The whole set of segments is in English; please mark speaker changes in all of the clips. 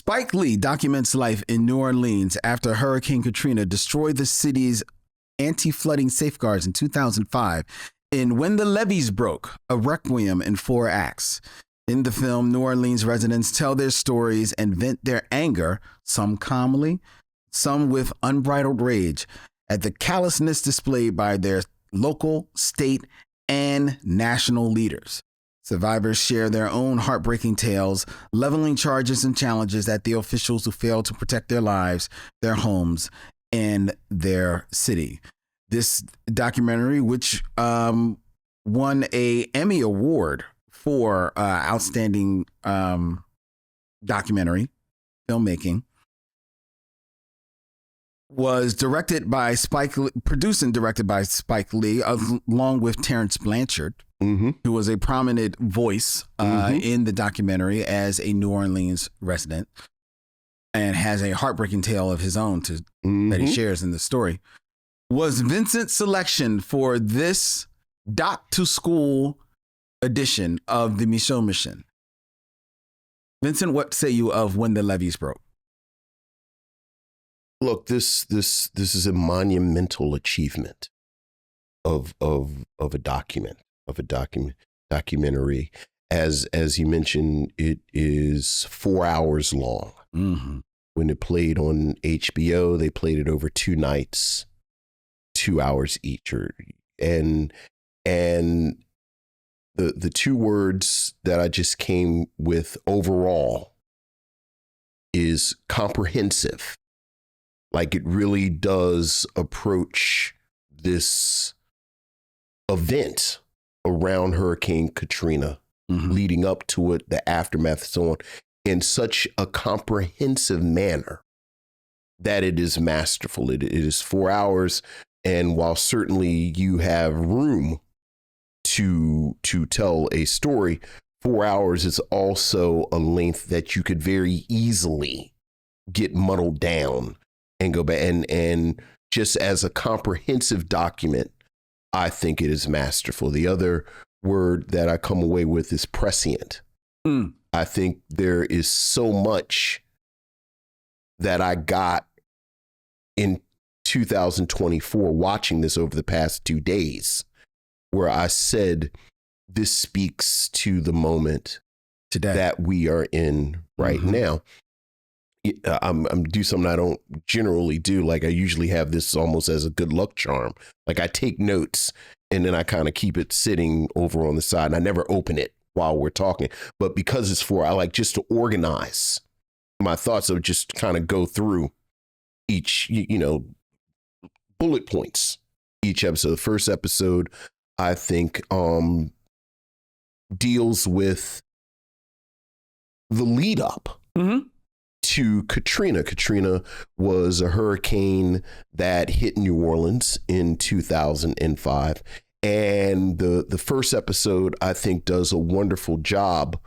Speaker 1: Spike Lee documents life in New Orleans after Hurricane Katrina destroyed the city's anti-flooding safeguards in 2005 in When the Levees Broke, a requiem in 4 acts. In the film, New Orleans residents tell their stories and vent their anger, some calmly, some with unbridled rage, at the callousness displayed by their local, state, and national leaders. Survivors share their own heartbreaking tales, leveling charges and challenges at the officials who failed to protect their lives, their homes, and their city. This documentary, which won an Emmy Award for outstanding documentary filmmaking, was directed by Spike Lee, produced and directed by Spike Lee, along with Terrence Blanchard, who was a prominent voice in the documentary as a New Orleans resident, and has a heartbreaking tale of his own that he shares in the story. Was Vincent's selection for this Doc to School edition of the Micheaux mission. Vincent, what say you of When the Levees Broke?
Speaker 2: Look, this is a monumental achievement of a documentary. As you mentioned, it is 4 hours long. When it played on HBO, they played it over 2 nights, 2 hours each. And the 2 words that I just came with overall is comprehensive. Like, it really does approach this event around Hurricane Katrina, leading up to it, the aftermath, so on, in such a comprehensive manner that it is masterful. It is 4 hours. And while certainly you have room to tell a story, 4 hours is also a length that you could very easily get muddled down and go back. And just as a comprehensive document, I think it is masterful. The other word that I come away with is prescient. I think there is so much that I got in 2024 watching this over the past 2 days, where I said, this speaks to the moment today that we are in right now. I'm do something I don't generally do. Like, I usually have this almost as a good luck charm. Like, I take notes and then I kind of keep it sitting over on the side, and I never open it while we're talking. But because it's I like just to organize my thoughts. So just kind of go through each, bullet points each episode. The first episode, I think, deals with the lead up to Katrina. Katrina was a hurricane that hit New Orleans in 2005. And the first episode, I think, does a wonderful job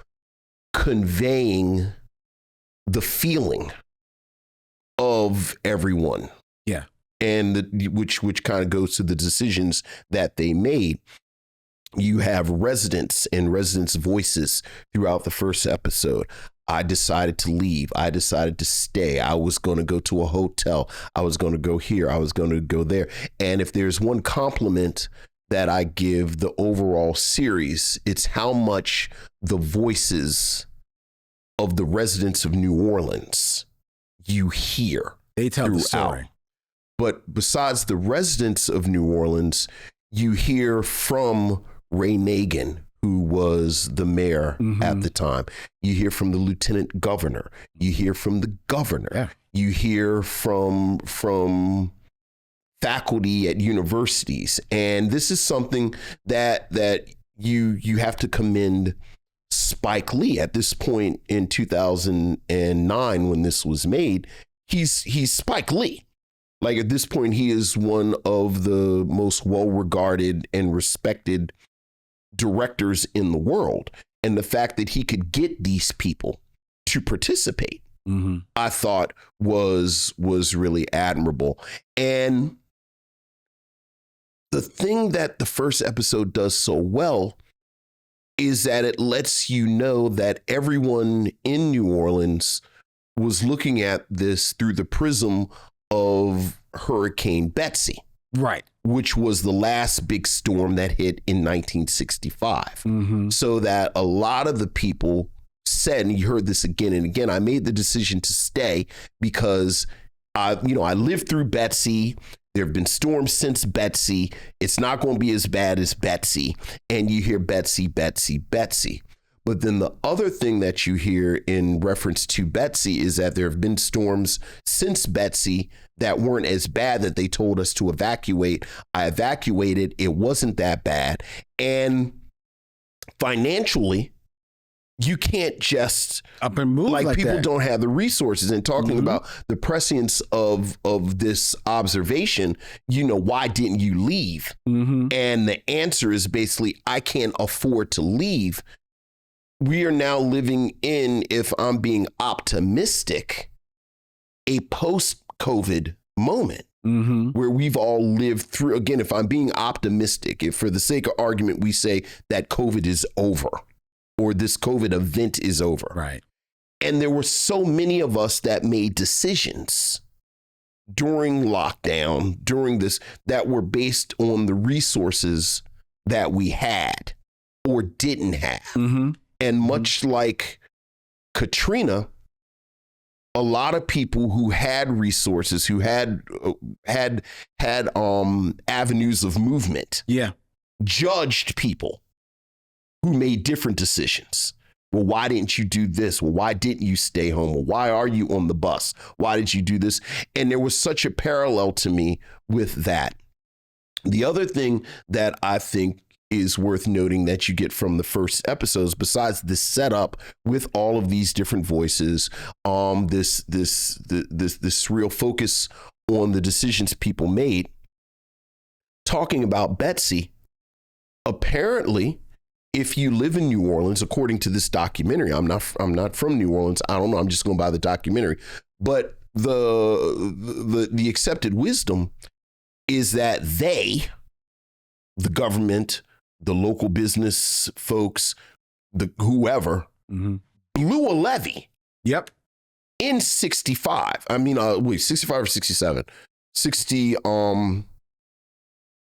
Speaker 2: conveying the feeling of everyone.
Speaker 1: Yeah.
Speaker 2: And which kind of goes to the decisions that they made. You have residents and residents' voices throughout the first episode. I decided to leave. I decided to stay. I was going to go to a hotel. I was going to go here. I was going to go there. And if there's one compliment that I give the overall series, it's how much the voices of the residents of New Orleans you hear.
Speaker 1: They tell the story.
Speaker 2: But besides the residents of New Orleans, you hear from Ray Nagin, who was the mayor at the time. You hear from the lieutenant governor. You hear from the governor. Yeah. You hear from faculty at universities. And this is something that you have to commend Spike Lee. At this point in 2009, when this was made, he's Spike Lee. Like, at this point, he is one of the most well-regarded and respected directors in the world. And the fact that he could get these people to participate, I thought was really admirable. And the thing that the first episode does so well is that it lets you know that everyone in New Orleans was looking at this through the prism of Hurricane Betsy,
Speaker 1: Right.
Speaker 2: which was the last big storm that hit in 1965. So that a lot of the people said, and you heard this again and again, I made the decision to stay because I lived through Betsy. There have been storms since Betsy. It's not going to be as bad as Betsy. And you hear Betsy, Betsy, Betsy. But then the other thing that you hear in reference to Betsy is that there have been storms since Betsy that weren't as bad that they told us to evacuate. I evacuated. It wasn't that bad. And financially, you can't just
Speaker 1: up and move like
Speaker 2: people
Speaker 1: that.
Speaker 2: don't have the resources. And talking about the prescience of this observation, why didn't you leave? And the answer is basically, I can't afford to leave. We are now living in, if I'm being optimistic, a post-COVID moment where we've all lived through. Again, if I'm being optimistic, if for the sake of argument, we say that COVID is over or this COVID event is over.
Speaker 1: Right.
Speaker 2: And there were so many of us that made decisions during lockdown, during this, that were based on the resources that we had or didn't have. And much like Katrina, a lot of people who had resources, who had avenues of movement, judged people who made different decisions. Well, why didn't you do this? Well, why didn't you stay home? Well, why are you on the bus? Why did you do this? And there was such a parallel to me with that. The other thing that I think is worth noting that you get from the first episodes, besides this setup with all of these different voices, this real focus on the decisions people made, talking about Betsy, apparently, if you live in New Orleans, according to this documentary, I'm not from New Orleans. I don't know. I'm just going by the documentary. But the accepted wisdom is that the government, the local business folks, whoever, blew a levee.
Speaker 1: Yep.
Speaker 2: In 65. 65 or 67. 60,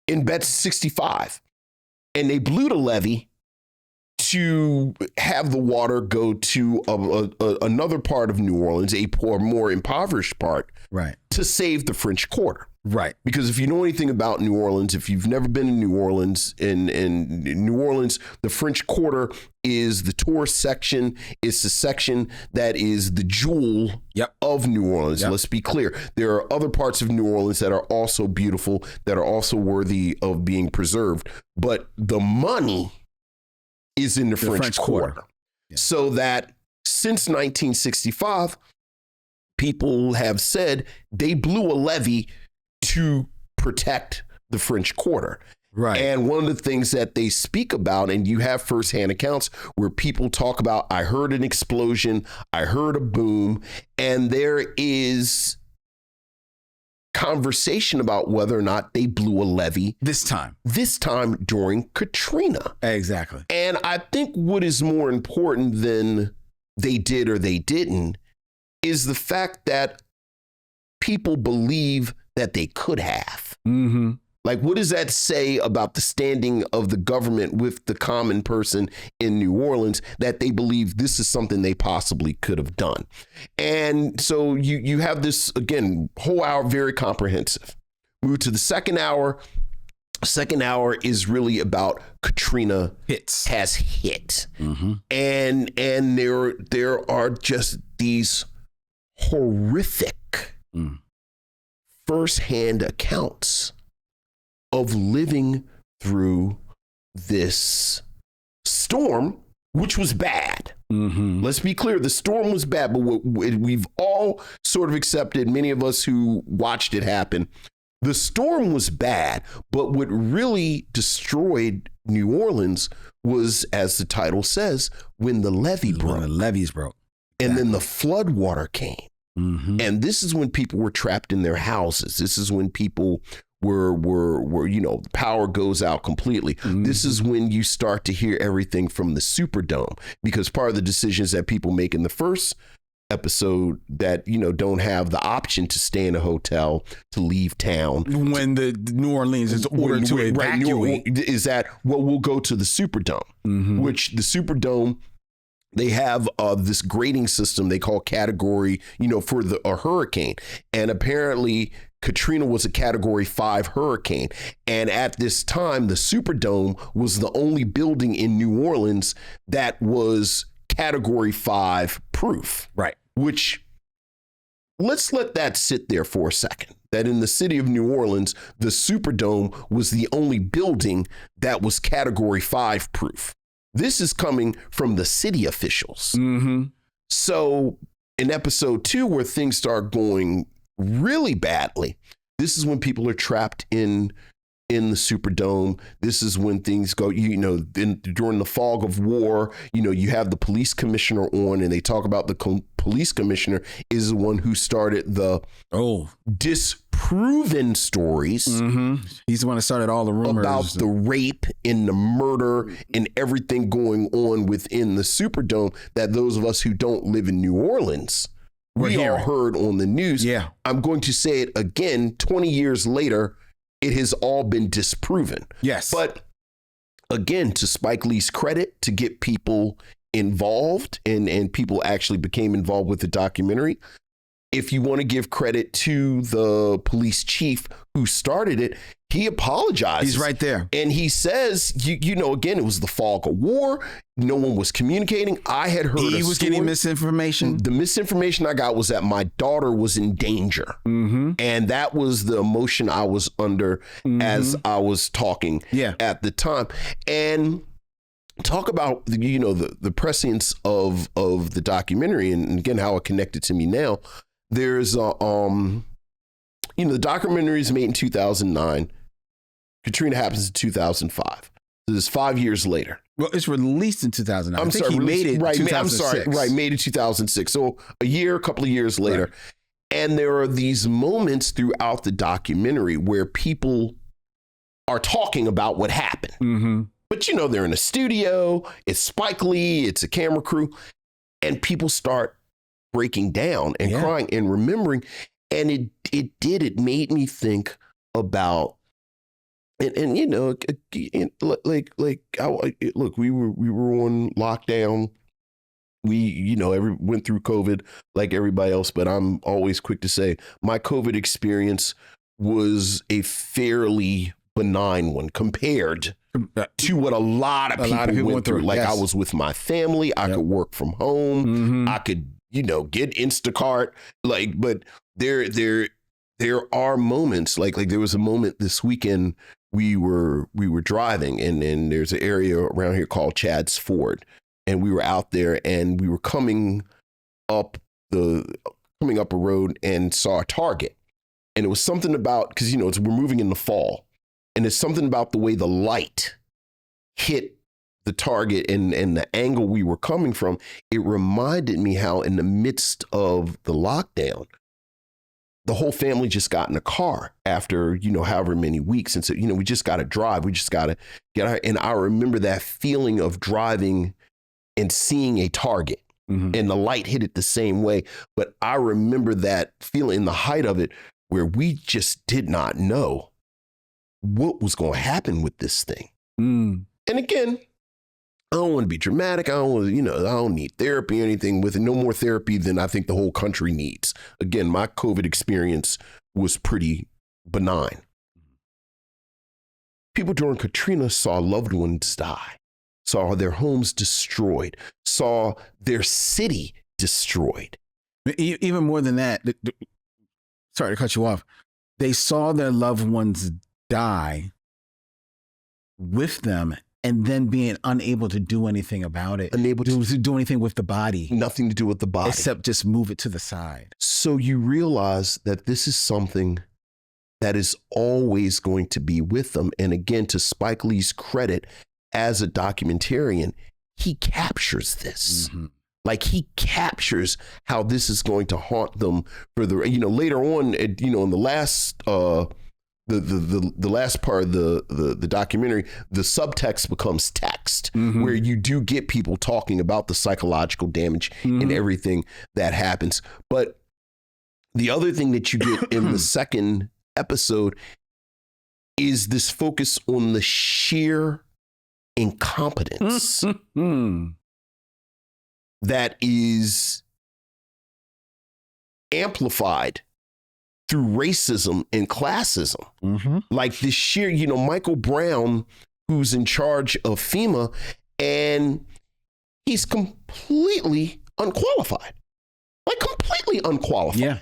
Speaker 2: in Betsy 65. And they blew the levee to have the water go to another part of New Orleans, a more impoverished part,
Speaker 1: right,
Speaker 2: to save the French Quarter.
Speaker 1: Right.
Speaker 2: Because if you know anything about New Orleans, if you've never been in New Orleans, in New Orleans, the French Quarter is the tourist section. It's the section that is the jewel of New Orleans. Let's be clear. There are other parts of New Orleans that are also beautiful, that are also worthy of being preserved. But the money is in the French Quarter. So that since 1965, people have said they blew a levee to protect the French Quarter. Right. And one of the things that they speak about, and you have firsthand accounts where people talk about, I heard an explosion, I heard a boom, and there is conversation about whether or not they blew a levee this time during Katrina.
Speaker 1: Exactly.
Speaker 2: And I think what is more important than they did or they didn't is the fact that people believe that they could have. Like, what does that say about the standing of the government with the common person in New Orleans, that they believe this is something they possibly could have done? And so you have this, again, whole hour, very comprehensive. Move to the second hour. Second hour is really about Katrina has hit. And there are just these horrific firsthand accounts of living through this storm, which was bad. Let's be clear. The storm was bad, but what we've all sort of accepted, many of us who watched it happen, the storm was bad, but what really destroyed New Orleans was, as the title says, when the levee broke.
Speaker 1: When the levees broke.
Speaker 2: And then the flood water came. And this is when people were trapped in their houses. This is when people were power goes out completely. This is when you start to hear everything from the Superdome, because part of the decisions that people make in the first episode that, don't have the option to stay in a hotel, to leave town.
Speaker 1: When the New Orleans is ordered to evacuate.
Speaker 2: Is that, well, we'll go to the Superdome, which the Superdome, they have this grading system they call category, for a hurricane. And apparently Katrina was a category 5 hurricane. And at this time, the Superdome was the only building in New Orleans that was category 5 proof.
Speaker 1: Right.
Speaker 2: Which, let's let that sit there for a second. That in the city of New Orleans, the Superdome was the only building that was category 5 proof. This is coming from the city officials. So in episode 2, where things start going really badly, this is when people are trapped in the Superdome. This is when things go, during the fog of war, you have the police commissioner on, and they talk about the police commissioner is the one who started the disproven stories.
Speaker 1: He's the one that started all the rumors
Speaker 2: about the rape and the murder and everything going on within the Superdome that those of us who don't live in New Orleans, we all heard on the news.
Speaker 1: Yeah.
Speaker 2: I'm going to say it again, 20 years later, it has all been disproven.
Speaker 1: Yes.
Speaker 2: But again, to Spike Lee's credit, to get people involved and people actually became involved with the documentary. If you want to give credit to the police chief who started it, he apologizes.
Speaker 1: He's right there.
Speaker 2: And he says, again, it was the fog of war. No one was communicating. I had heard
Speaker 1: he was getting misinformation.
Speaker 2: The misinformation I got was that my daughter was in danger. And that was the emotion I was under as I was talking at the time. And talk about, the prescience of the documentary and again, how it connected to me now. There's the documentary is made in 2009. Katrina happens in 2005. So this is 5 years later.
Speaker 1: Well, it's released in 2009.
Speaker 2: I'm sorry,
Speaker 1: he made it
Speaker 2: right,
Speaker 1: 2006.
Speaker 2: I'm sorry, made it 2006. So a couple of years later. Right. And there are these moments throughout the documentary where people are talking about what happened. But, they're in a studio, it's Spike Lee, it's a camera crew, and people start breaking down and crying and remembering. And it made me think about, look, we were on lockdown. We, went through COVID like everybody else, but I'm always quick to say my COVID experience was a fairly benign one compared to what a lot of people went through. Like I was with my family. I could work from home. I could, get Instacart. But there are moments like there was a moment this weekend we were driving and there's an area around here called Chad's Ford. And we were out there and we were coming up a road and saw a Target. And it was something about, because, we're moving in the fall. And it's something about the way the light hit the Target and the angle we were coming from. It reminded me how in the midst of the lockdown, the whole family just got in a car after, however many weeks. And so, we just got to drive. We just got to get out. And I remember that feeling of driving and seeing a Target and the light hit it the same way. But I remember that feeling in the height of it where we just did not know what was going to happen with this thing. And again, I don't want to be dramatic. I don't want to, I don't need therapy or anything with it. No more therapy than I think the whole country needs. Again, my COVID experience was pretty benign. People during Katrina saw loved ones die, saw their homes destroyed, saw their city destroyed.
Speaker 1: Even more than that, sorry to cut you off, they saw their loved ones die with them and then being unable to do anything about it. Unable to do anything with the body.
Speaker 2: Nothing to do with the body.
Speaker 1: Except just move it to the side.
Speaker 2: So you realize that this is something that is always going to be with them. And again, to Spike Lee's credit, as a documentarian, he captures this. Like he captures how this is going to haunt them for the, later on, in the the last part of the documentary, the subtext becomes text, where you do get people talking about the psychological damage and everything that happens. But the other thing that you get in the second episode is this focus on the sheer incompetence that is amplified through racism and classism. Like this sheer, Michael Brown, who's in charge of FEMA, and he's completely unqualified. Like completely unqualified. Yeah.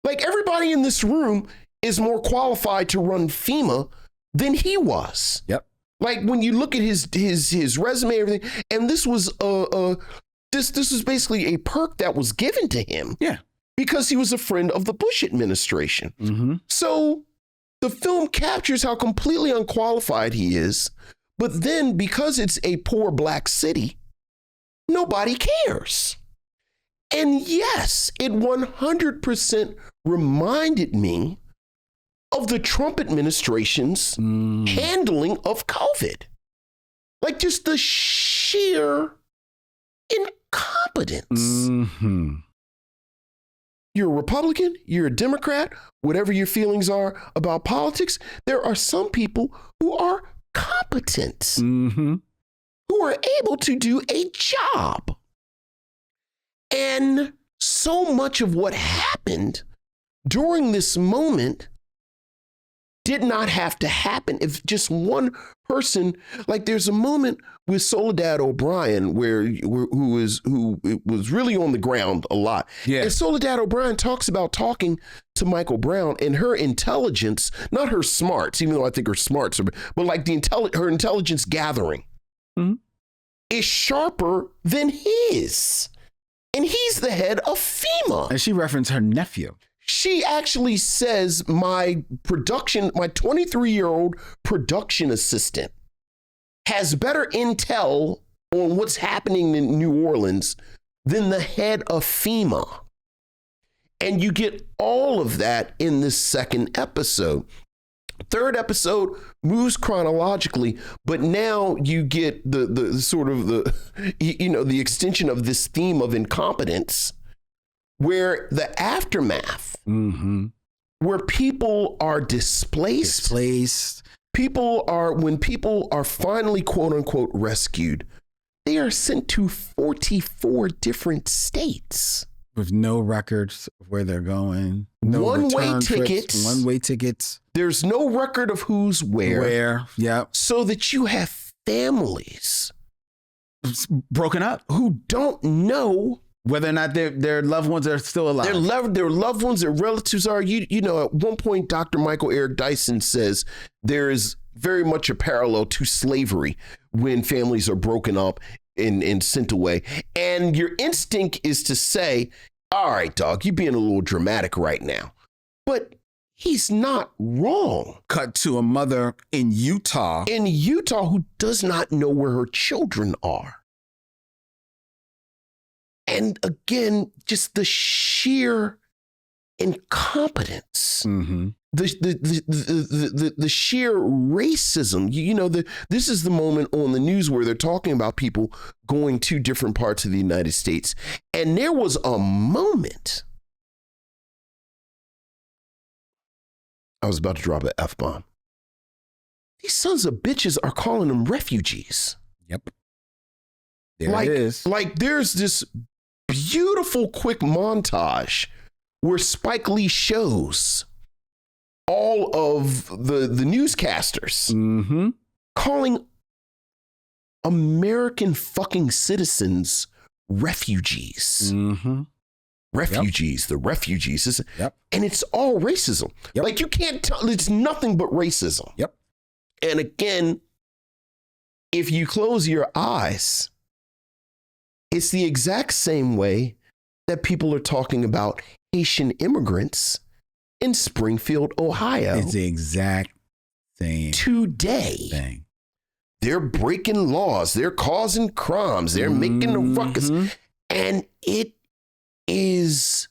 Speaker 2: Like everybody in this room is more qualified to run FEMA than he was.
Speaker 1: Yep.
Speaker 2: Like when you look at his resume, everything, and this was this was basically a perk that was given to him.
Speaker 1: Yeah.
Speaker 2: Because he was a friend of the Bush administration. So the film captures how completely unqualified he is. But then because it's a poor black city, nobody cares. And yes, it 100% reminded me of the Trump administration's handling of COVID. Like just the sheer incompetence. You're a Republican, you're a Democrat, whatever your feelings are about politics, there are some people who are competent, who are able to do a job. And so much of what happened during this moment did not have to happen if just one person, like there's a moment with Soledad O'Brien who was really on the ground a lot. Yeah. And Soledad O'Brien talks about talking to Michael Brown and her intelligence, not her smarts, even though I think her smarts are, but like her intelligence gathering is sharper than his. And he's the head of FEMA.
Speaker 1: And she referenced her nephew.
Speaker 2: She actually says my 23-year-old production assistant has better intel on what's happening in New Orleans than the head of FEMA. And you get all of that in this second episode. Third episode moves chronologically, but now you get the sort of the extension of this theme of incompetence, where the aftermath, where people are displaced, when people are finally quote unquote rescued, they are sent to 44 different states.
Speaker 1: With no records of where they're going. No
Speaker 2: one-way tickets.
Speaker 1: One-way tickets.
Speaker 2: There's no record of who's where.
Speaker 1: Yeah.
Speaker 2: So that you have families
Speaker 1: broken up
Speaker 2: who don't know
Speaker 1: whether or not their loved ones are still alive.
Speaker 2: Their loved ones, their relatives are. At one point, Dr. Michael Eric Dyson says there is very much a parallel to slavery when families are broken up and sent away. And your instinct is to say, all right, dog, you're being a little dramatic right now. But he's not wrong.
Speaker 1: Cut to a mother in Utah.
Speaker 2: Who does not know where her children are. And again, just the sheer incompetence, the sheer racism. This is the moment on the news where they're talking about people going to different parts of the United States. And there was a moment. I was about to drop an F-bomb. These sons of bitches are calling them refugees.
Speaker 1: Yep. There it is.
Speaker 2: Like there's this beautiful quick montage where Spike Lee shows all of the newscasters calling American fucking citizens refugees. Refugees, the refugees. And it's all racism. Like you can't tell, it's nothing but racism. And again, if you close your eyes, it's the exact same way that people are talking about Haitian immigrants in Springfield, Ohio.
Speaker 1: It's the exact same
Speaker 2: today.
Speaker 1: Thing.
Speaker 2: They're breaking laws. They're causing crimes. They're making a ruckus. And it is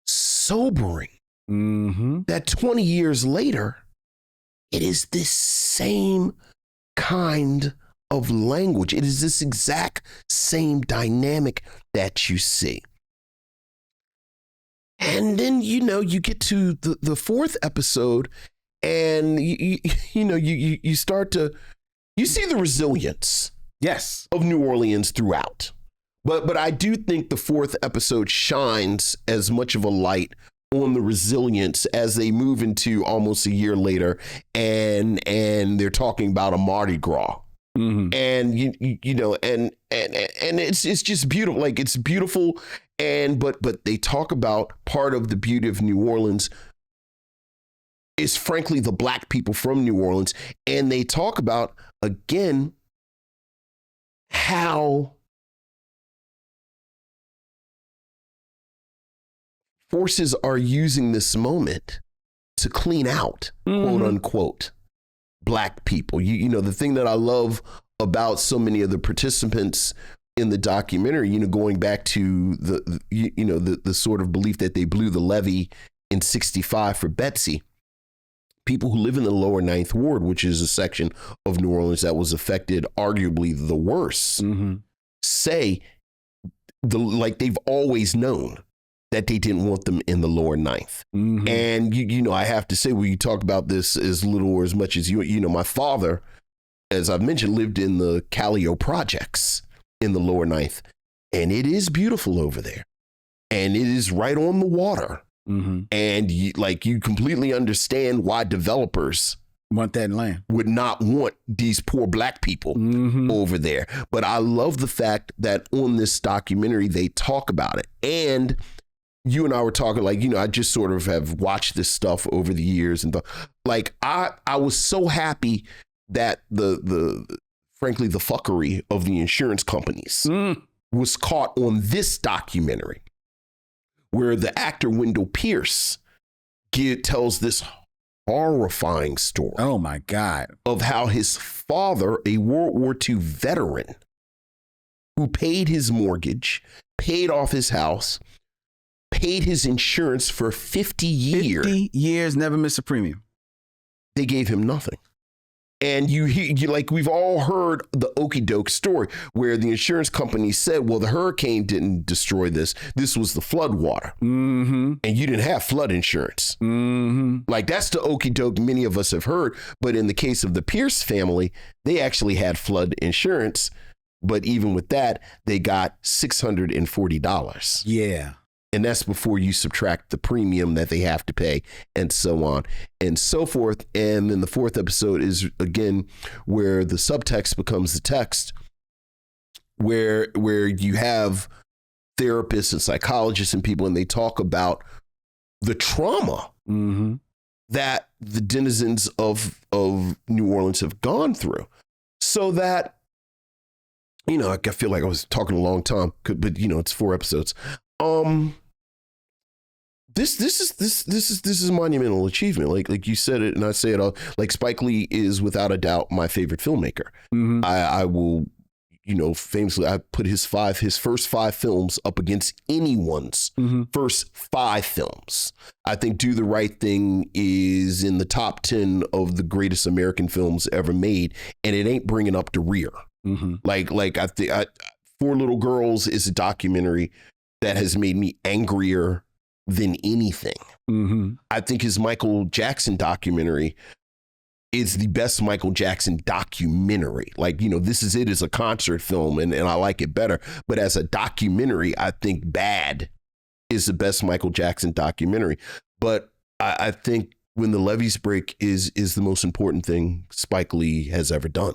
Speaker 2: sobering that 20 years later, it is this same kind of language. It is this exact same dynamic that you see. And then, you get to the fourth episode and you start to, you see the resilience
Speaker 1: Yes.
Speaker 2: of New Orleans throughout. But I do think the fourth episode shines as much of a light on the resilience as they move into almost a year later and they're talking about a Mardi Gras. Mm-hmm. And and it's just beautiful. Like, it's beautiful. But they talk about part of the beauty of New Orleans is frankly the Black people from New Orleans. And they talk about, again, how forces are using this moment to clean out, quote unquote, Black people. The thing that I love about so many of the participants in the documentary, going back to the sort of belief that they blew the levee in 65 for Betsy. People who live in the lower Ninth Ward, which is a section of New Orleans that was affected arguably the worst, say they've always known that they didn't want them in the lower ninth. Mm-hmm. And, I have to say, when you talk about this as little or as much as my father, as I've mentioned, lived in the Callio projects in the lower ninth. And it is beautiful over there. And it is right on the water. Mm-hmm. And you completely understand why developers
Speaker 1: want that land,
Speaker 2: would not want these poor Black people over there. But I love the fact that on this documentary, they talk about it. And you and I were talking, I just sort of have watched this stuff over the years, and I was so happy that frankly the fuckery of the insurance companies was caught on this documentary, where the actor Wendell Pierce tells this horrifying story.
Speaker 1: Oh my God!
Speaker 2: Of how his father, a World War II veteran, who paid his mortgage, paid off his house, paid his insurance for 50 years.
Speaker 1: 50 years, never missed a premium.
Speaker 2: They gave him nothing. And you we've all heard the okey doke story where the insurance company said, well, the hurricane didn't destroy this. This was the flood water. Mm-hmm. And you didn't have flood insurance. Mm-hmm. That's the okey doke many of us have heard. But in the case of the Pierce family, they actually had flood insurance. But even with that, they got $640.
Speaker 1: Yeah.
Speaker 2: And that's before you subtract the premium that they have to pay, and so on and so forth. And then the fourth episode is, again, where the subtext becomes the text, where you have therapists and psychologists and people, and they talk about the trauma that the denizens of New Orleans have gone through. So that, I feel like I was talking a long time, but it's 4 episodes. This is a monumental achievement. Like you said it, and I say it all. Spike Lee is without a doubt my favorite filmmaker. Mm-hmm. I will, famously, I put his first 5 films up against anyone's first 5 films. I think Do the Right Thing is in the top 10 of the greatest American films ever made, and it ain't bringing up the rear. Mm-hmm. I think Four Little Girls is a documentary that has made me angrier than anything. Mm-hmm. I think his Michael Jackson documentary is the best Michael Jackson documentary. This Is It as a concert film, and I like it better. But as a documentary, I think Bad is the best Michael Jackson documentary. But I think When the Levees Break is the most important thing Spike Lee has ever done.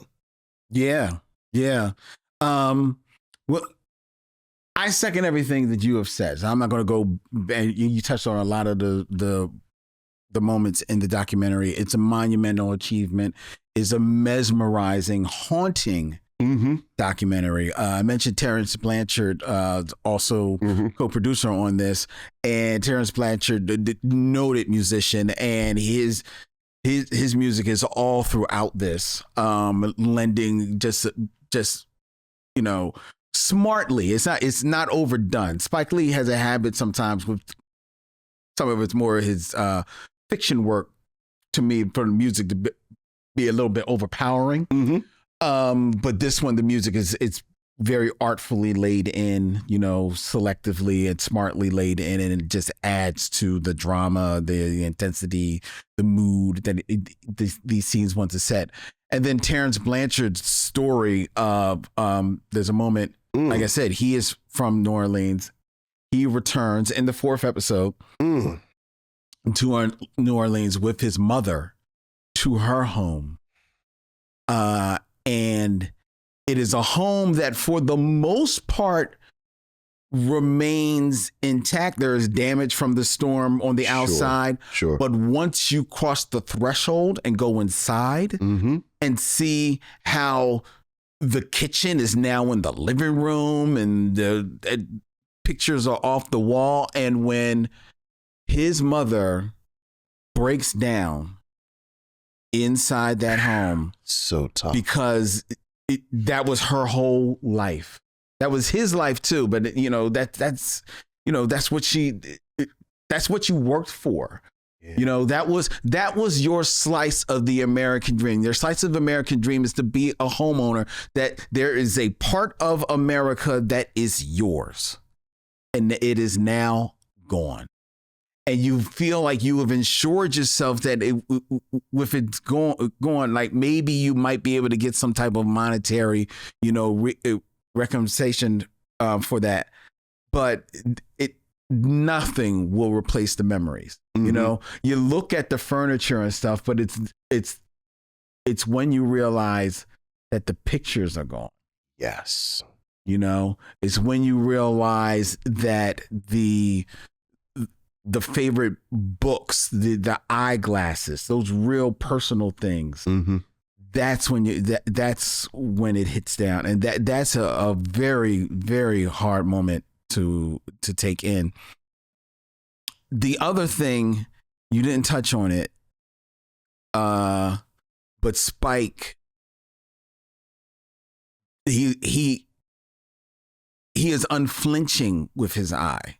Speaker 1: Yeah. Yeah. Well, I second everything that you have said. So I'm not going to go. And you touched on a lot of the moments in the documentary. It's a monumental achievement. It's a mesmerizing, haunting documentary. I mentioned Terrence Blanchard, also co-producer on this, and Terrence Blanchard, the noted musician, and his music is all throughout this, lending just smartly. It's not overdone. Spike Lee has a habit sometimes with some of it's more his fiction work, to me, for the music to be a little bit overpowering. But this one, the music it's very artfully laid in, selectively and smartly laid in, and it just adds to the drama, the intensity, the mood that these scenes want to set. And then Terrence Blanchard's story of there's a moment, like I said, he is from New Orleans. He returns in the 4th episode to New Orleans with his mother to her home. And it is a home that for the most part remains intact. There is damage from the storm on the outside.
Speaker 2: Sure.
Speaker 1: But once you cross the threshold and go inside and see how the kitchen is now in the living room and the pictures are off the wall. And when his mother breaks down inside that home,
Speaker 2: so tough,
Speaker 1: because that was her whole life. That was his life too. But that's what you worked for. Yeah. That was your slice of the American dream. Your slice of American dream is to be a homeowner, that there is a part of America that is yours and it is now gone. And you feel like you have ensured yourself that if it's going, like maybe you might be able to get some type of monetary, recompensation for that, but nothing will replace the memories. You look at the furniture and stuff, but it's when you realize that the pictures are gone.
Speaker 2: Yes.
Speaker 1: It's when you realize that the favorite books, the eyeglasses, those real personal things. That's when that's when it hits down, and that's a very, very hard moment to take in. The other thing, you didn't touch on it, but Spike, he is unflinching with his eye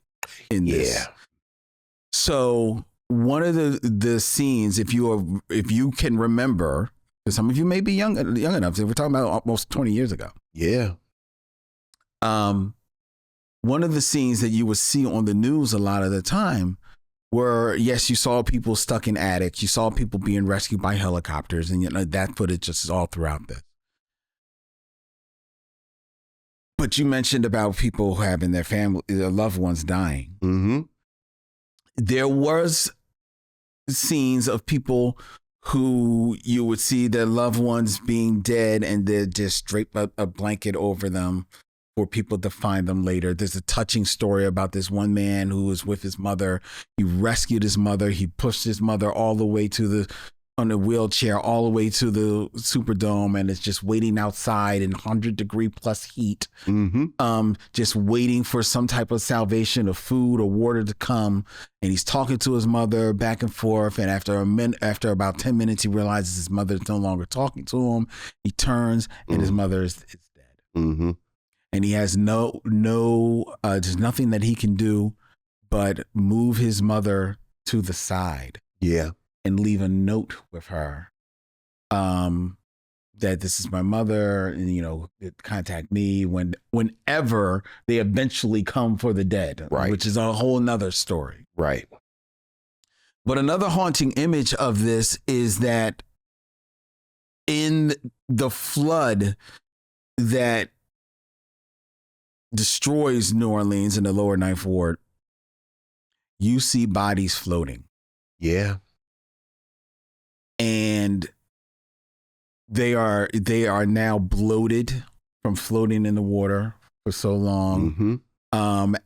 Speaker 1: in this.
Speaker 2: Yeah.
Speaker 1: So one of the scenes, if you can remember, because some of you may be young enough, we're talking about almost 20 years ago.
Speaker 2: Yeah.
Speaker 1: One of the scenes that you would see on the news a lot of the time were, yes, you saw people stuck in attics, you saw people being rescued by helicopters, and that footage just is all throughout this. But you mentioned about people having their loved ones dying. There was scenes of people who you would see their loved ones being dead and they'd just drape a blanket over them for people to find them later. There's a touching story about this one man who was with his mother. He rescued his mother. He pushed his mother all the way on a wheelchair, all the way to the Superdome, and it's just waiting outside in 100-degree plus heat, just waiting for some type of salvation of food or water to come. And he's talking to his mother back and forth. And after about 10 minutes, he realizes his mother is no longer talking to him. He turns and his mother is dead. And he has there's nothing that he can do but move his mother to the side.
Speaker 2: Yeah.
Speaker 1: And leave a note with her that this is my mother, and contact me whenever they eventually come for the dead,
Speaker 2: right? Which
Speaker 1: is a whole nother story,
Speaker 2: right?
Speaker 1: But another haunting image of this is that in the flood that destroys New Orleans in the lower Ninth Ward, you see bodies floating.
Speaker 2: Yeah.
Speaker 1: And they are now bloated from floating in the water for so long.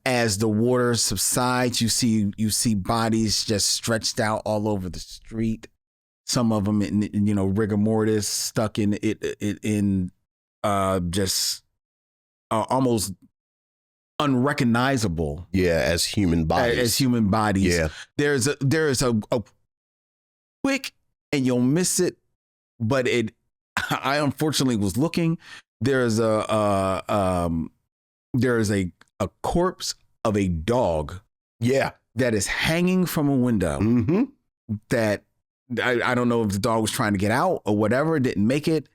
Speaker 1: As the water subsides, you see bodies just stretched out all over the street. Some of them in rigor mortis, stuck in just almost unrecognizable.
Speaker 2: Yeah, as human bodies.
Speaker 1: Yeah, there is a quick, and you'll miss it, but I unfortunately was looking. There is a corpse of a dog.
Speaker 2: Yeah,
Speaker 1: that is hanging from a window. That I don't know if the dog was trying to get out or whatever, didn't make it.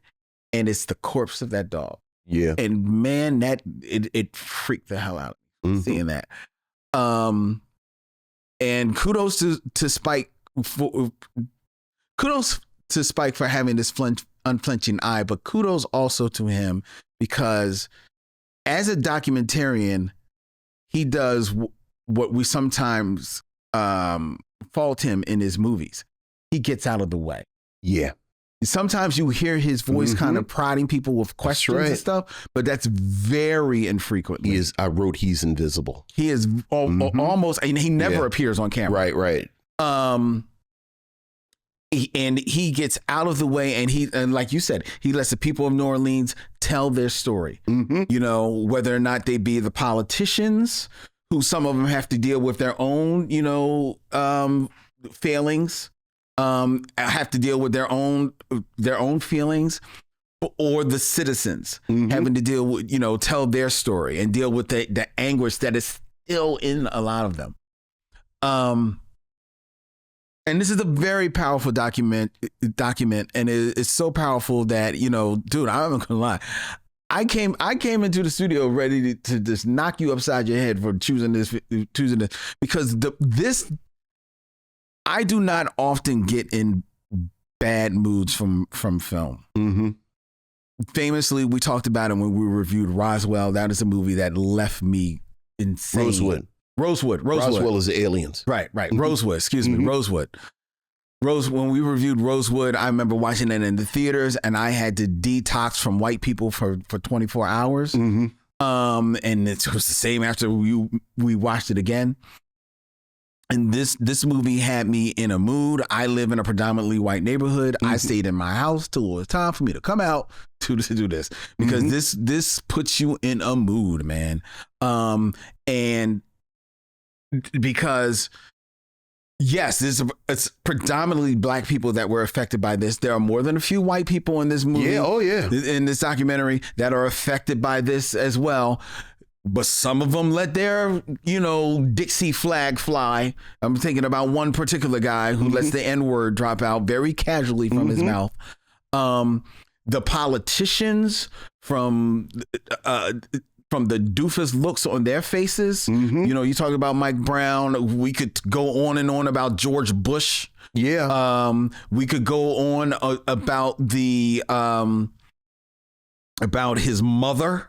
Speaker 1: And it's the corpse of that dog.
Speaker 2: Yeah.
Speaker 1: And man, it freaked the hell out of me seeing that. And kudos to Spike for having this unflinching eye, but kudos also to him because as a documentarian, he does what we sometimes fault him in his movies. He gets out of the way.
Speaker 2: Yeah.
Speaker 1: Sometimes you hear his voice kind of prodding people with questions and stuff, but that's very infrequently.
Speaker 2: He's invisible.
Speaker 1: He is almost, and he never appears on camera.
Speaker 2: Right.
Speaker 1: And he gets out of the way, and like you said, he lets the people of New Orleans tell their story. You know, whether or not they be the politicians, who some of them have to deal with their own, failings. Have to deal with their own feelings, or the citizens having to deal with, tell their story and deal with the anguish that is still in a lot of them. And this is a very powerful document, and it's so powerful that, dude, I'm not gonna lie. I came into the studio ready to just knock you upside your head for choosing this because this. I do not often get in bad moods from film. Famously, we talked about it when we reviewed Roswell. That is a movie that left me insane. Rosewood.
Speaker 2: Roswell is the aliens.
Speaker 1: Right. Rosewood, excuse me, Rosewood. When we reviewed Rosewood, I remember watching it in the theaters and I had to detox from white people for 24 hours. And it was the same after we watched it again. And this movie had me in a mood. I live in a predominantly white neighborhood. I stayed in my house till it was time for me to come out to do this because this puts you in a mood, man. And because yes, it's predominantly black people that were affected by this. There are more than a few white people in this movie. In this documentary that are affected by this as well. But some of them let their, Dixie flag fly. I'm thinking about one particular guy who lets the N-word drop out very casually from his mouth. The politicians from the doofus looks on their faces. You talk about Mike Brown. We could go on and on about George Bush. Yeah. We could go on about about his mother.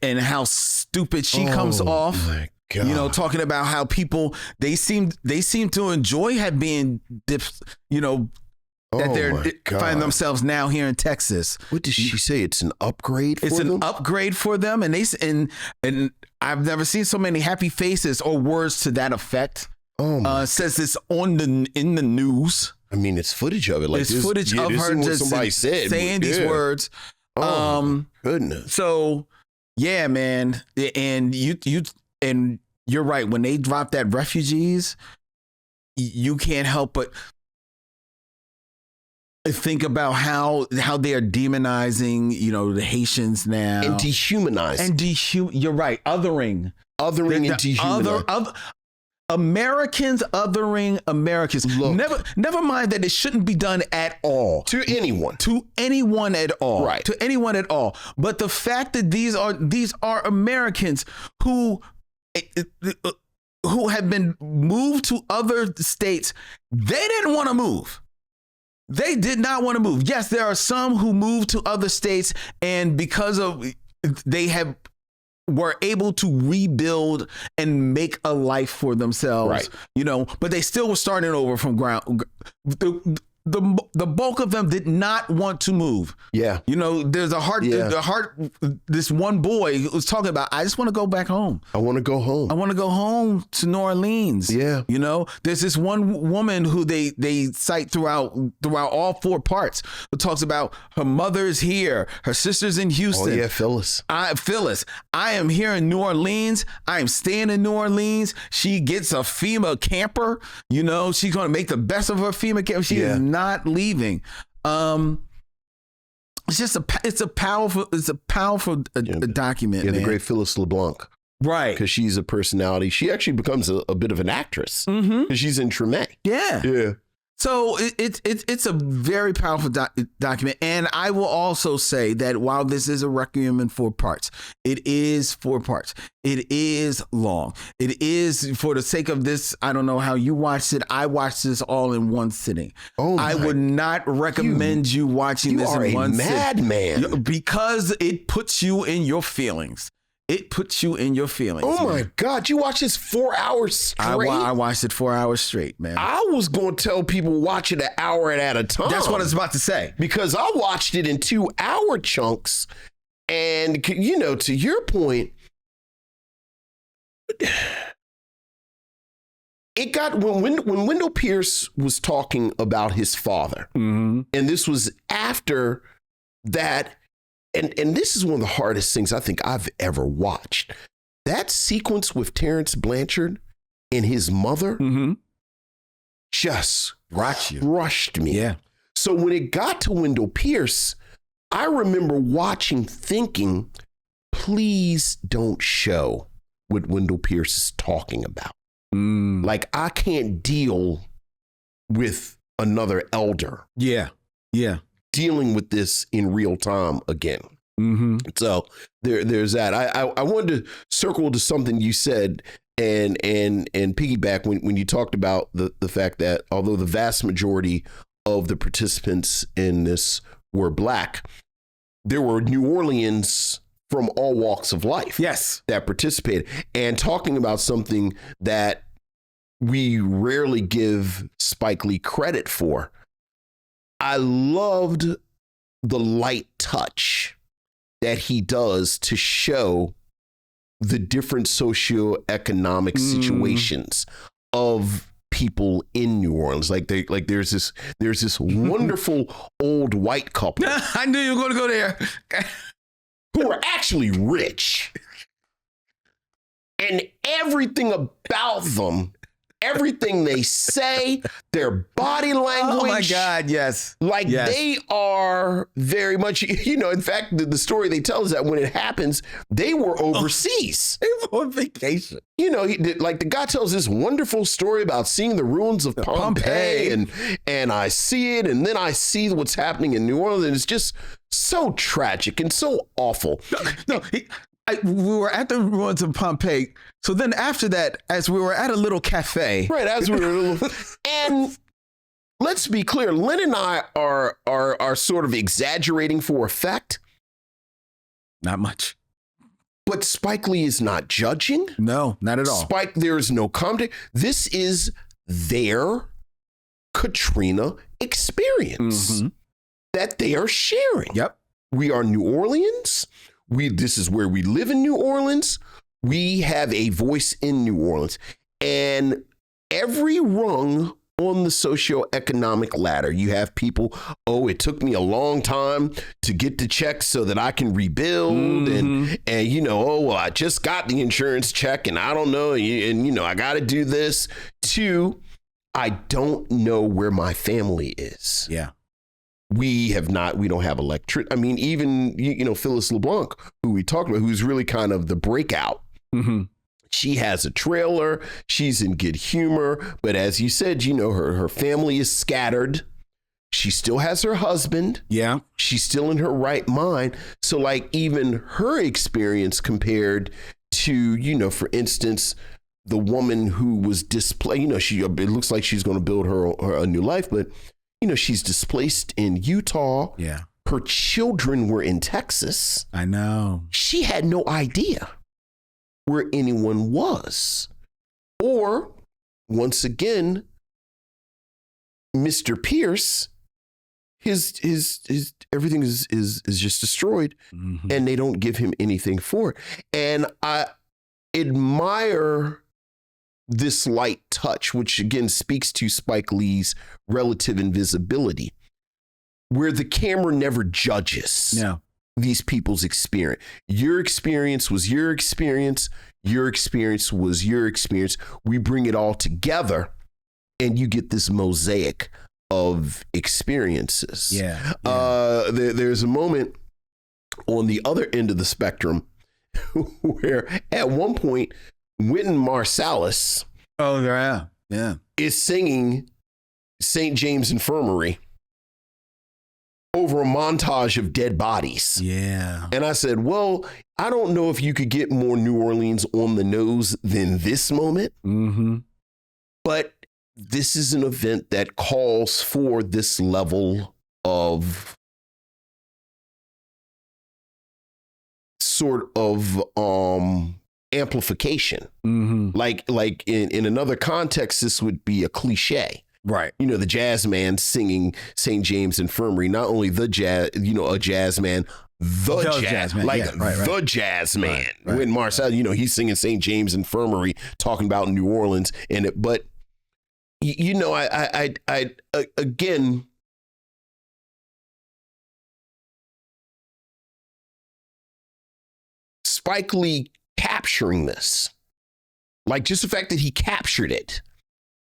Speaker 1: And how stupid she comes off. My God. Talking about how people they seem to enjoy being dipped, that they're find themselves now here in Texas.
Speaker 2: What did she say? It's an upgrade for them?
Speaker 1: It's an upgrade for them, and and I've never seen so many happy faces or words to that effect. Says this in the news.
Speaker 2: I mean, it's footage of it. Like
Speaker 1: it's footage of her just saying these words.
Speaker 2: Goodness.
Speaker 1: So. Yeah, man. And you're right. When they drop that refugees, you can't help but think about how they are demonizing, the Haitians now.
Speaker 2: And dehumanizing.
Speaker 1: You're right. Othering
Speaker 2: and dehumanizing.
Speaker 1: Americans othering Americans. Look, never mind that it shouldn't be done at all.
Speaker 2: To anyone
Speaker 1: at all.
Speaker 2: Right.
Speaker 1: To anyone at all. But the fact that these are Americans who have been moved to other states, they didn't want to move. They did not want to move. Yes, there are some who moved to other states and because of were able to rebuild and make a life for themselves, but they still were starting over from ground. The bulk of them did not want to move. Yeah. There's this one boy was talking about, I just want to go back home.
Speaker 2: I want to go home.
Speaker 1: I want to go home to New Orleans.
Speaker 2: Yeah.
Speaker 1: There's this one woman who they cite throughout all four parts who talks about her mother's here, her sister's in Houston.
Speaker 2: Oh yeah, Phyllis.
Speaker 1: I am here in New Orleans. I am staying in New Orleans. She gets a FEMA camper. She's going to make the best of her FEMA camper. She is not leaving. It's a powerful document.
Speaker 2: Yeah, the great Phyllis LeBlanc.
Speaker 1: Right.
Speaker 2: Because she's a personality. She actually becomes a bit of an actress because she's in Treme.
Speaker 1: Yeah.
Speaker 2: Yeah.
Speaker 1: So it's a very powerful document, and I will also say that while this is a requiem in 4 parts, it is 4 parts. It is long. It is, for the sake of this, I don't know how you watched it. I watched this all in one sitting.
Speaker 2: Oh,
Speaker 1: I would not recommend you watching this in one sitting. You are a madman. Because it puts you in your feelings. It puts you in your feelings.
Speaker 2: Oh my God. You watched this 4 hours straight?
Speaker 1: I watched it 4 hours straight, man.
Speaker 2: I was going to tell people watch it an hour at a time.
Speaker 1: That's what I was about to say.
Speaker 2: Because I watched it in 2-hour chunks. And, you know, to your point, it got, when Wendell Pierce was talking about his father, and this was after that, and this is one of the hardest things I think I've ever watched. That sequence with Terrence Blanchard and his mother just crushed me.
Speaker 1: Yeah.
Speaker 2: So when it got to Wendell Pierce, I remember watching thinking, please don't show what Wendell Pierce is talking about. Like, I can't deal with another elder.
Speaker 1: Yeah.
Speaker 2: Dealing with this in real time again. So there's that. I wanted to circle to something you said and piggyback when you talked about the fact that although the vast majority of the participants in this were Black, there were New Orleans from all walks of life.
Speaker 1: Yes. That
Speaker 2: participated, and talking about something that we rarely give Spike Lee credit for. I loved the light touch that he does to show the different socioeconomic situations of people in New Orleans. There's this wonderful old white couple.
Speaker 1: I knew you were going to go there.
Speaker 2: Who are actually rich. And everything about them, everything they say, their body language.
Speaker 1: Oh my God, yes.
Speaker 2: They are very much, you know, in fact, the story they tell is that when it happens, they were overseas.
Speaker 1: They were on vacation.
Speaker 2: You know, the guy tells this wonderful story about seeing the ruins of Pompeii. And I see it, and then I see what's happening in New Orleans. And it's just so tragic and so awful.
Speaker 1: We were at the ruins of Pompeii. So then after that, as we were at a little cafe.
Speaker 2: Right, as we were and let's be clear, Len and I are sort of exaggerating for effect.
Speaker 1: Not much.
Speaker 2: But Spike Lee is not judging.
Speaker 1: No, not at all.
Speaker 2: There is no comedy. This is their Katrina experience that they are sharing.
Speaker 1: Yep.
Speaker 2: We are New Orleans. This is where we live in New Orleans. We have a voice in New Orleans. And every rung on the socioeconomic ladder, you have people, it took me a long time to get the check so that I can rebuild. And you know, I just got the insurance check and I don't know. And, you know, I got to do this. To, I don't know where my family is.
Speaker 1: Yeah.
Speaker 2: We don't have electric. I mean, even, you know, Phyllis LeBlanc, who we talked about, who's really kind of the breakout. She has a trailer. She's in good humor. But as you said, you know, her family is scattered. She still has her husband. Yeah. She's still in her right mind. So like even her experience compared to, you know, for instance, the woman who was displaced, you know, it looks like she's going to build her a new life, but you know, she's displaced in Utah. Yeah. Her children were in Texas.
Speaker 1: I know.
Speaker 2: She had no idea where anyone was. Or, once again, Mr. Pierce, his everything is just destroyed, and they don't give him anything for it. And I admire this light touch, which again speaks to Spike Lee's relative invisibility, where the camera never judges these people's experience. Your experience was your experience. Your experience was your experience. We bring it all together and you get this mosaic of experiences. There's a moment on the other end of the spectrum where at one point, Wynton Marsalis is singing St. James Infirmary over a montage of dead bodies.
Speaker 1: Yeah.
Speaker 2: And I said, well, I don't know if you could get more New Orleans on the nose than this moment.
Speaker 1: Mm-hmm.
Speaker 2: But this is an event that calls for this level of sort of amplification.
Speaker 1: Mm-hmm.
Speaker 2: Like in another context, this would be a cliche.
Speaker 1: Right.
Speaker 2: You know, the jazz man singing St. James Infirmary, not only the jazz, you know, a jazz man, the jazz man, like the jazz man.
Speaker 1: Right.
Speaker 2: When Marcel, you know, he's singing St. James Infirmary, talking about New Orleans, but you know, I again, Spike Lee capturing this, like just the fact that he captured it,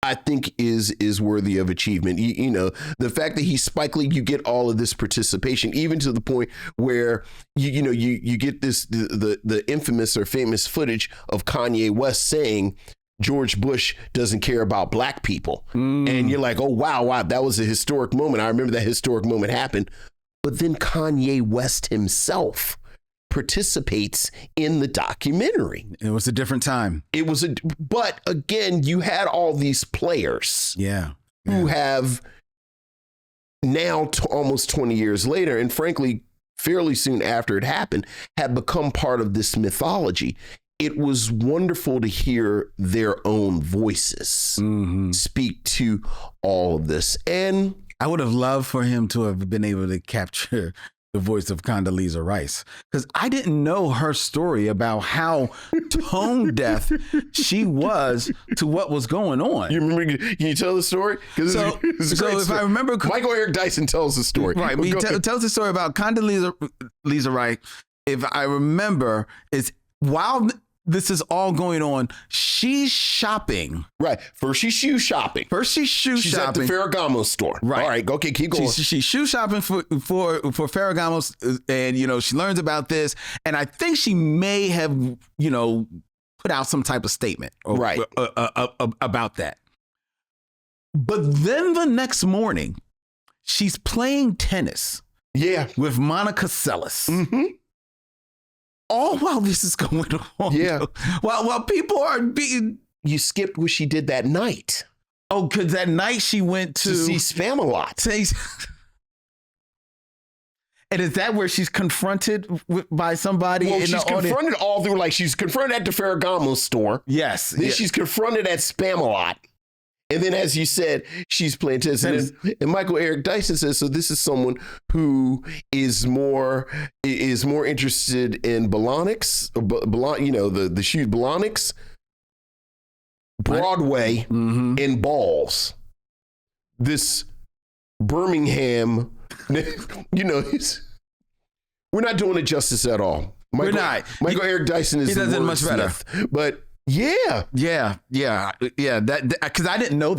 Speaker 2: I think is worthy of achievement. You know, the fact that he's Spike Lee, you get all of this participation, even to the point where you get this the infamous or famous footage of Kanye West saying George Bush doesn't care about black people, and you're like, oh wow, that was a historic moment. I remember that historic moment happened, but then Kanye West himself participates in the documentary.
Speaker 1: It was a different time.
Speaker 2: But again, you had all these players who have now almost 20 years later, and frankly, fairly soon after it happened, have become part of this mythology. It was wonderful to hear their own voices speak to all of this. And
Speaker 1: I would have loved for him to have been able to capture the voice of Condoleezza Rice, because I didn't know her story about how tone deaf she was to what was going on.
Speaker 2: You remember? Can you tell the story?
Speaker 1: So if I remember,
Speaker 2: Michael Eric Dyson tells the story.
Speaker 1: Right, he tells the story about Condoleezza Rice. If I remember, is while this is all going on, she's shopping.
Speaker 2: Right. First, she's shoe shopping. She's at the Ferragamo store.
Speaker 1: Right.
Speaker 2: All right. Okay. Keep going.
Speaker 1: She's shoe shopping for Ferragamo, and she learns about this, and I think she may have put out some type of statement, about that. But then the next morning, she's playing tennis.
Speaker 2: Yeah.
Speaker 1: With Monica Seles. Mm-hmm. All while this is going on.
Speaker 2: Yeah.
Speaker 1: While people are being...
Speaker 2: You skipped what she did that night.
Speaker 1: Oh, because that night she went to
Speaker 2: see Spamalot.
Speaker 1: And is that where she's confronted by somebody?
Speaker 2: Well, she's confronted all through, like she's confronted at the Ferragamo store.
Speaker 1: Yes.
Speaker 2: Then she's confronted at Spamalot. And then, as you said, she's playing tennis. And Michael Eric Dyson says, so this is someone who is more interested in balonics, the shoe balonics, Broadway, and balls. This Birmingham, we're not doing it justice at all.
Speaker 1: We're not.
Speaker 2: Michael Eric Dyson is
Speaker 1: he does it much better.
Speaker 2: But yeah.
Speaker 1: That because I didn't know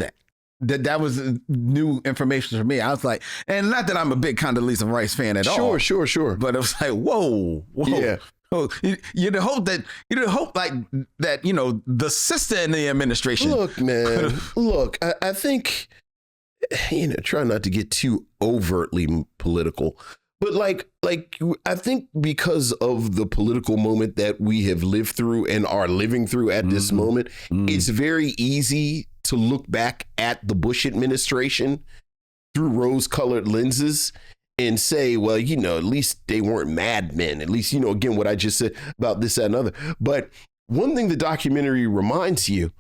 Speaker 1: that was new information for me. I was like, and not that I'm a big Condoleezza Rice fan at all.
Speaker 2: Sure.
Speaker 1: But it was like, whoa.
Speaker 2: Yeah.
Speaker 1: Oh, you'd hope that the sister in the administration.
Speaker 2: Look, man. I think try not to get too overtly political. But like I think because of the political moment that we have lived through and are living through at this moment, it's very easy to look back at the Bush administration through rose-colored lenses and say, well, at least they weren't madmen. At least, again, what I just said about this, that, and other. But one thing the documentary reminds you,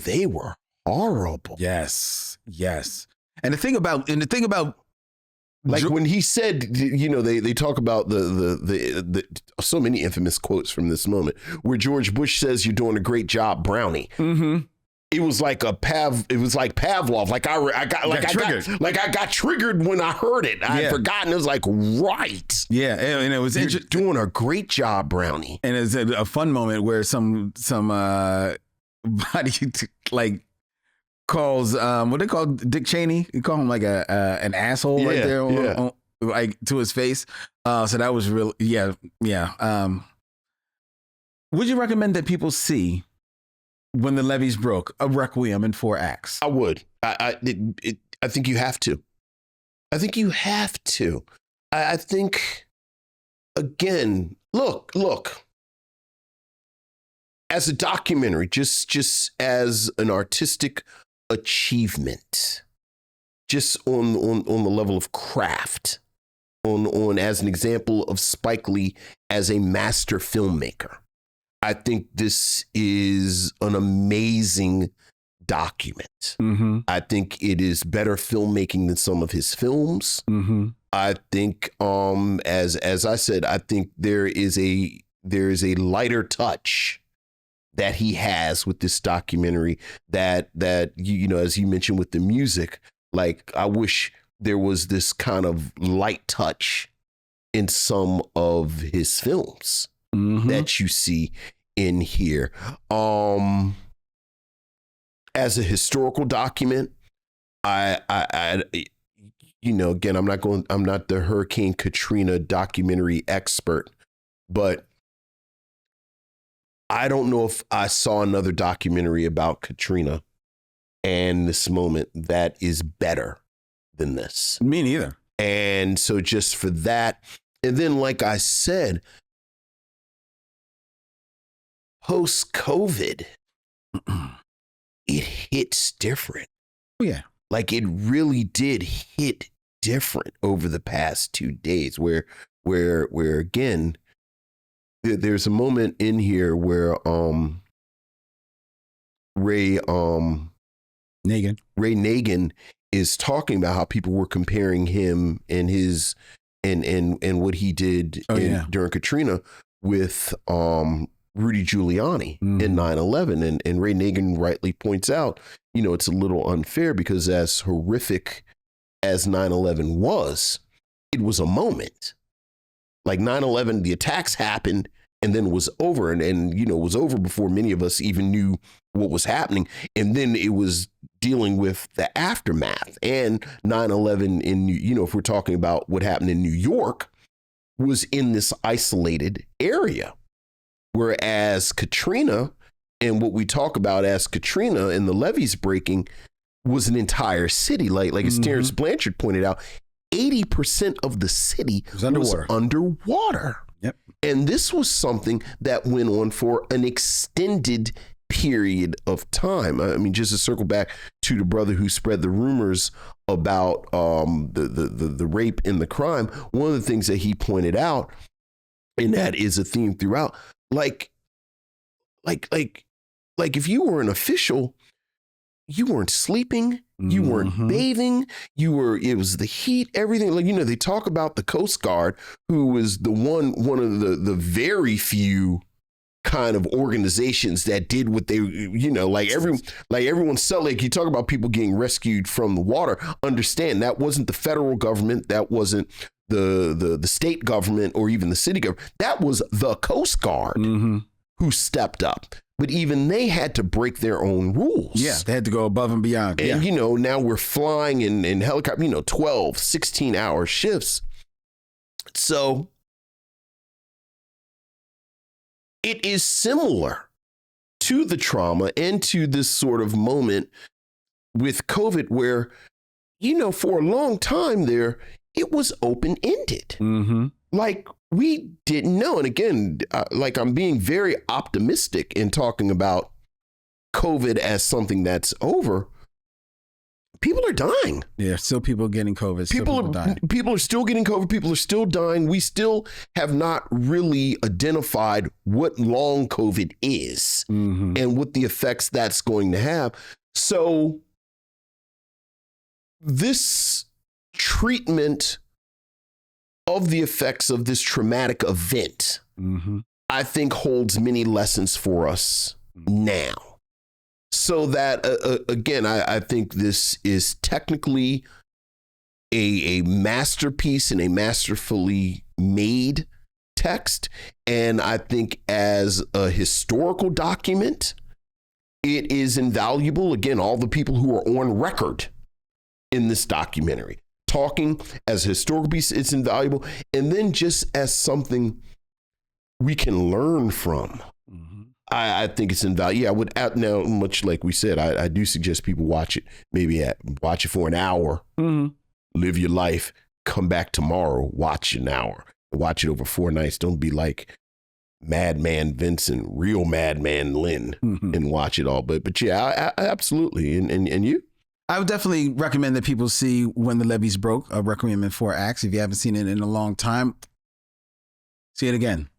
Speaker 2: they were horrible.
Speaker 1: Yes. And the thing about
Speaker 2: like when he said, they talk about the so many infamous quotes from this moment where George Bush says, "You're doing a great job, Brownie." Mm-hmm. It was like Pavlov. I got triggered when I heard it. I had forgotten. It was like, right.
Speaker 1: Yeah, and it was
Speaker 2: doing a great job, Brownie.
Speaker 1: And it's a fun moment where some body calls what they call Dick Cheney. You call him like an asshole right there, like to his face. So that was real. Yeah. Would you recommend that people see When the Levees Broke, a Requiem in 4 acts.
Speaker 2: I would. I think you have to. I think you have to. I think, again, look, as a documentary, just as an artistic achievement, just on the level of craft, on as an example of Spike Lee as a master filmmaker, I think this is an amazing document.
Speaker 1: Mm-hmm.
Speaker 2: I think it is better filmmaking than some of his films.
Speaker 1: Mm-hmm.
Speaker 2: I think, as I said, I think there is a lighter touch that he has with this documentary that you know, as you mentioned with the music, like I wish there was this kind of light touch in some of his films that you see in here. As a historical document, I you know, again, I'm not the Hurricane Katrina documentary expert, but I don't know if I saw another documentary about Katrina and this moment that is better than this.
Speaker 1: Me neither.
Speaker 2: And so just for that, and then like I said, post-COVID, it hits different.
Speaker 1: Oh, yeah.
Speaker 2: Like it really did hit different over the past 2 days where again, there's a moment in here where Ray Nagin is talking about how people were comparing him and his and what he did during Katrina with Rudy Giuliani in 9/11, and Ray Nagin rightly points out, you know, it's a little unfair because as horrific as 9/11 was, it was a moment. Like 9/11, the attacks happened and then was over, and you know, was over before many of us even knew what was happening. And then it was dealing with the aftermath. And 9/11 you know, if we're talking about what happened in New York, was in this isolated area. Whereas Katrina, and what we talk about as Katrina and the levees breaking, was an entire city. Like as Terrence Blanchard pointed out, 80% of the city was underwater.
Speaker 1: Yep.
Speaker 2: And this was something that went on for an extended period of time. I mean, just to circle back to the brother who spread the rumors about the rape and the crime, one of the things that he pointed out, and that is a theme throughout, like if you were an official, you weren't sleeping, you weren't bathing, it was the heat, everything. Like, you know, they talk about the Coast Guard, who was one of the very few kind of organizations that did what they, you know, like everyone said, like you talk about people getting rescued from the water, understand that wasn't the federal government, that wasn't the state government or even the city government, that was the Coast Guard who stepped up. But even they had to break their own rules.
Speaker 1: Yeah, they had to go above and beyond.
Speaker 2: And, you know, now we're flying in helicopter, you know, 12, 16-hour shifts. So it is similar to the trauma and to this sort of moment with COVID where, you know, for a long time there, it was open-ended. Like we didn't know. And again, like I'm being very optimistic in talking about COVID as something that's over. People are dying.
Speaker 1: Yeah, still people getting COVID.
Speaker 2: People are still getting COVID. People are still dying. We still have not really identified what long COVID is and what the effects that's going to have. So this treatment of the effects of this traumatic event, I think holds many lessons for us now. So that, again, I think this is technically a masterpiece and a masterfully made text. And I think as a historical document, it is invaluable. Again, all the people who are on record in this documentary, talking as a historical piece, it's invaluable. And then just as something we can learn from. I think it's invaluable. Yeah, I would now, much like we said, I do suggest people watch it. Maybe watch it for an hour, live your life, come back tomorrow, watch an hour, watch it over 4 nights. Don't be like Madman Vincent, real Madman Len, and watch it all. But yeah, I absolutely. And you?
Speaker 1: I would definitely recommend that people see When the Levees Broke, a Requiem in 4 acts. If you haven't seen it in a long time, see it again.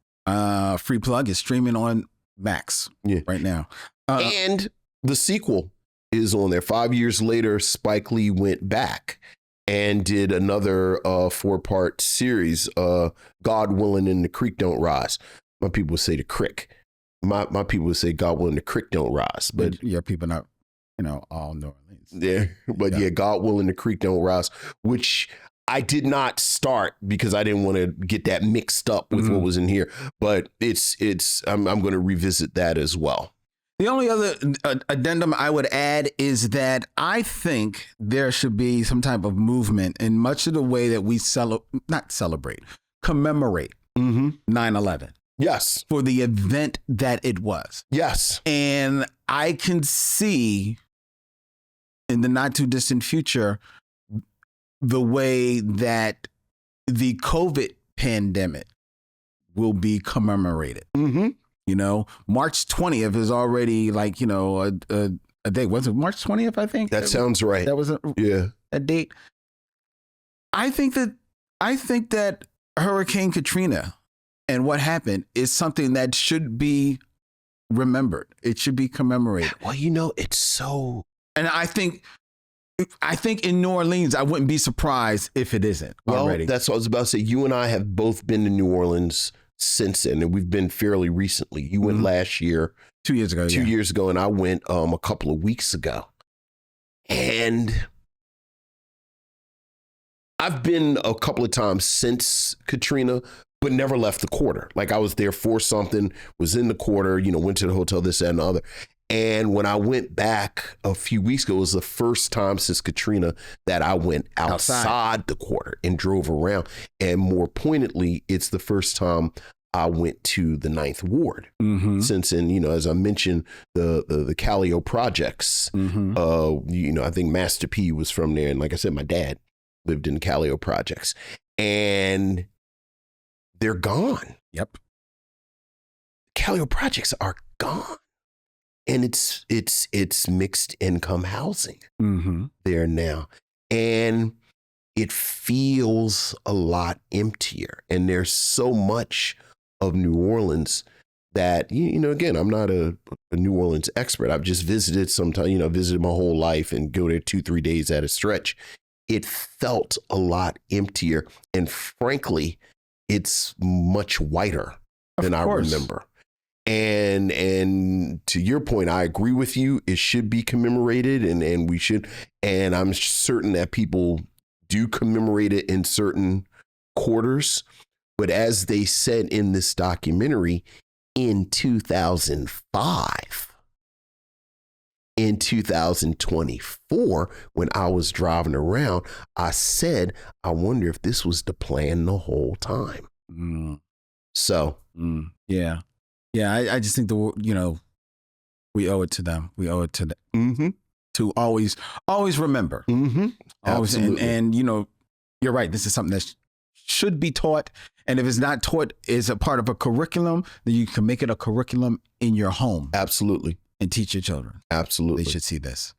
Speaker 1: Free plug is streaming on Max right now.
Speaker 2: And the sequel is on there. 5 years later, Spike Lee went back and did another 4-part series, God Willing and the Creek Don't Rise. My people would say the crick. My people would say God Willing, the creek don't rise. But
Speaker 1: your people not, all New Orleans.
Speaker 2: Yeah, but yeah, God Willing, the creek don't rise, which I did not start because I didn't want to get that mixed up with what was in here. But I'm going to revisit that as well.
Speaker 1: The only other addendum I would add is that I think there should be some type of movement in much of the way that we commemorate 9/11.
Speaker 2: Yes.
Speaker 1: For the event that it was.
Speaker 2: Yes.
Speaker 1: And I can see in the not too distant future the way that the COVID pandemic will be commemorated. March 20th is already a day. Was it March 20th, I think?
Speaker 2: That sounds right.
Speaker 1: That was a date. I think that Hurricane Katrina and what happened is something that should be remembered. It should be commemorated.
Speaker 2: Well, it's so.
Speaker 1: And I think in New Orleans, I wouldn't be surprised if it isn't already.
Speaker 2: That's what I was about to say. You and I have both been to New Orleans since then, and we've been fairly recently. You went last year.
Speaker 1: 2 years ago.
Speaker 2: 2 years ago, and I went a couple of weeks ago. And I've been a couple of times since Katrina, but never left the quarter. Like I was there for something, was in the quarter, went to the hotel, this, that, and the other. And when I went back a few weeks ago, it was the first time since Katrina that I went outside the quarter and drove around. And more pointedly, it's the first time I went to the 9th Ward. Since then, as I mentioned, the Callio projects, I think Master P was from there. And like I said, my dad lived in the Callio projects. And they're gone.
Speaker 1: Yep.
Speaker 2: Callio projects are gone. And it's mixed income housing there now. And it feels a lot emptier. And there's so much of New Orleans that, again, I'm not a New Orleans expert. I've just visited sometime, visited my whole life and go there 2-3 days at a stretch. It felt a lot emptier. And frankly, it's much whiter than I remember. And to your point, I agree with you. It should be commemorated and we should. And I'm certain that people do commemorate it in certain quarters. But as they said in this documentary, in 2005, in 2024, when I was driving around, I said, I wonder if this was the plan the whole time. So,
Speaker 1: yeah. Yeah, I just think we owe it to them. We owe it to them to always remember. Always, and you're right. This is something that should be taught. And if it's not taught as a part of a curriculum, then you can make it a curriculum in your home.
Speaker 2: Absolutely.
Speaker 1: And teach your children.
Speaker 2: Absolutely.
Speaker 1: They should see this.